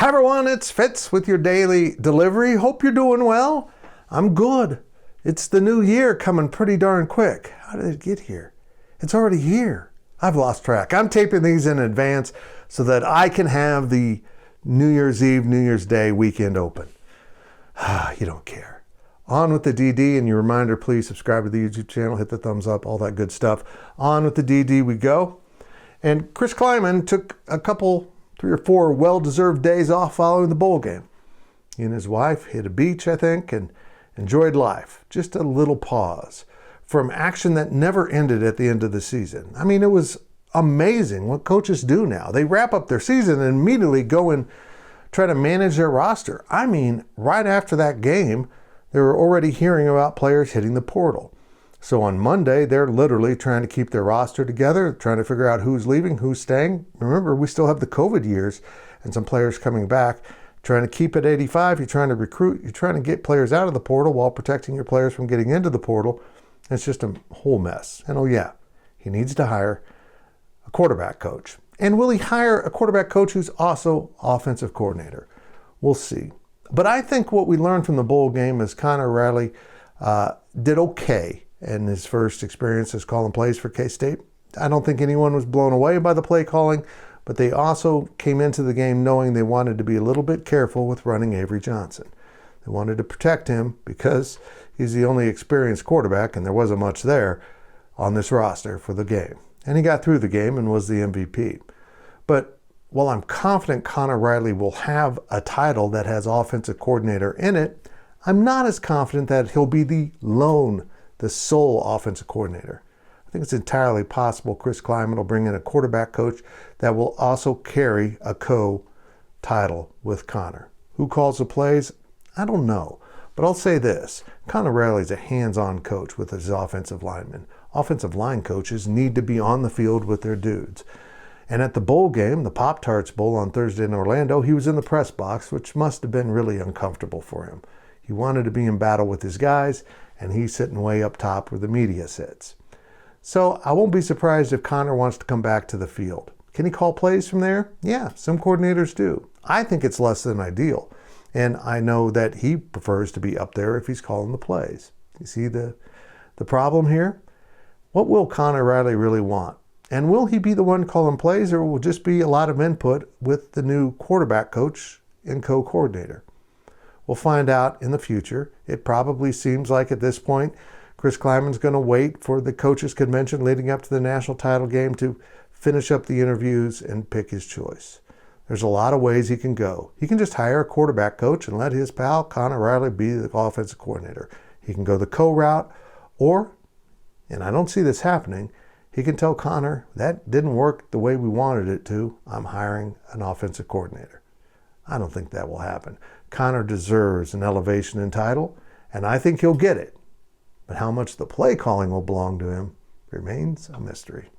Hi everyone, it's Fitz with your daily delivery. Hope you're doing well. I'm good. It's the new year coming pretty darn quick. How did it get here? It's already here. I've lost track. I'm taping these in advance so that I can have the New Year's Eve, New Year's Day weekend open. You don't care. On with the DD, and your reminder, please subscribe to the YouTube channel, hit the thumbs up, all that good stuff. On with the DD we go. And Chris Klieman took a couple, 3 or 4 well-deserved days off following the bowl game. He and his wife hit a beach, I think, and enjoyed life. Just a little pause from action that never ended at the end of the season. I mean, it was amazing what coaches do now. They wrap up their season and immediately go and try to manage their roster. I mean, right after that game, they were already hearing about players hitting the portal. So on Monday, they're literally trying to keep their roster together, trying to figure out who's leaving, who's staying. Remember, we still have the COVID years and some players coming back. Trying to keep at 85, you're trying to recruit, you're trying to get players out of the portal while protecting your players from getting into the portal. It's just a whole mess. And oh yeah, he needs to hire a quarterback coach. And will he hire a quarterback coach who's also offensive coordinator? We'll see. But I think what we learned from the bowl game is Connor Riley did okay in his first experience as calling plays for K-State. I don't think anyone was blown away by the play calling, but they also came into the game knowing they wanted to be a little bit careful with running Avery Johnson. They wanted to protect him because he's the only experienced quarterback, and there wasn't much there on this roster for the game. And he got through the game and was the MVP. But while I'm confident Connor Riley will have a title that has offensive coordinator in it, I'm not as confident that he'll be the sole offensive coordinator. I think it's entirely possible Chris Klieman will bring in a quarterback coach that will also carry a co-title with Connor. Who calls the plays? I don't know. But I'll say this. Connor Riley's a hands-on coach with his offensive linemen. Offensive line coaches need to be on the field with their dudes. And at the bowl game, the Pop-Tarts Bowl on Thursday in Orlando, he was in the press box, which must have been really uncomfortable for him. He wanted to be in battle with his guys, and he's sitting way up top where the media sits. So I won't be surprised if Connor wants to come back to the field. Can he call plays from there? Yeah, some coordinators do. I think it's less than ideal. And I know that he prefers to be up there if he's calling the plays. You see the problem here? What will Connor Riley really want? And will he be the one calling plays, or will it just be a lot of input with the new quarterback coach and co-coordinator? We'll find out in the future. It probably seems like at this point, Chris Klieman's going to wait for the coaches' convention leading up to the national title game to finish up the interviews and pick his choice. There's a lot of ways he can go. He can just hire a quarterback coach and let his pal Connor Riley be the offensive coordinator. He can go the co-route, or, and I don't see this happening, he can tell Connor, that didn't work the way we wanted it to. I'm hiring an offensive coordinator. I don't think that will happen. Connor deserves an elevation in title, and I think he'll get it. But how much the play calling will belong to him remains a mystery.